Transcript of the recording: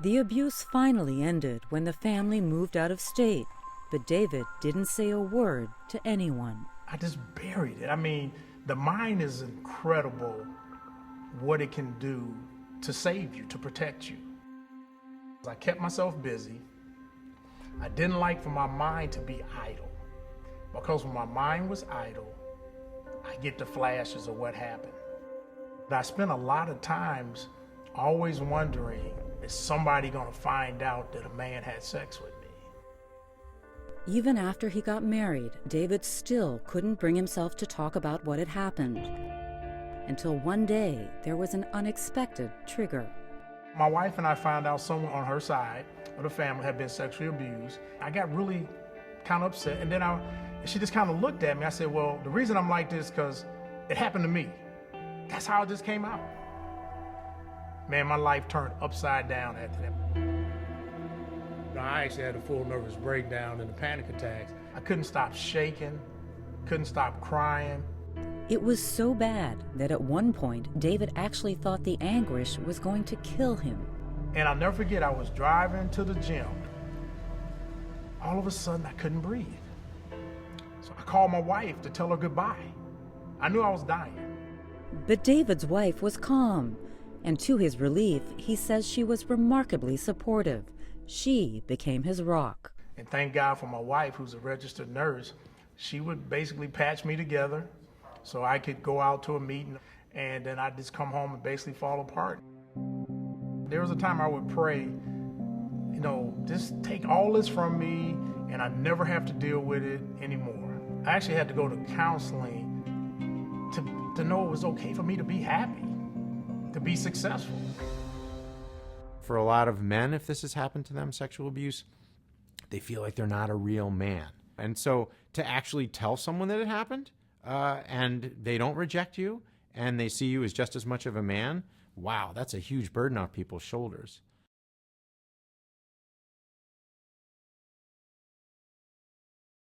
The abuse finally ended when the family moved out of state, but David didn't say a word to anyone. I just buried it. I mean, the mind is incredible what it can do to save you, to protect you. I kept myself busy. I didn't like for my mind to be idle, because when my mind was idle, I get the flashes of what happened. I spent a lot of times always wondering, is somebody gonna find out that a man had sex with me? Even after he got married, David still couldn't bring himself to talk about what had happened. Until one day, there was an unexpected trigger. My wife and I found out someone on her side of the family had been sexually abused. I got really kind of upset, and then she just kind of looked at me. I said, well, the reason I'm like this is because it happened to me. That's how it just came out. Man, my life turned upside down after that. I actually had a full nervous breakdown and a panic attacks. I couldn't stop shaking, couldn't stop crying. It was so bad that at one point, David actually thought the anguish was going to kill him. And I'll never forget, I was driving to the gym. All of a sudden, I couldn't breathe. So I called my wife to tell her goodbye. I knew I was dying. But David's wife was calm, and to his relief, he says she was remarkably supportive. She became his rock. And thank God for my wife, who's a registered nurse. She would basically patch me together so I could go out to a meeting, and then I'd just come home and basically fall apart. There was a time I would pray, just take all this from me and I never have to deal with it anymore. I actually had to go to counseling to know it was okay for me to be happy, to be successful. For a lot of men, if this has happened to them, sexual abuse, they feel like they're not a real man. And so to actually tell someone that it happened, and they don't reject you, and they see you as just as much of a man, wow, that's a huge burden off people's shoulders.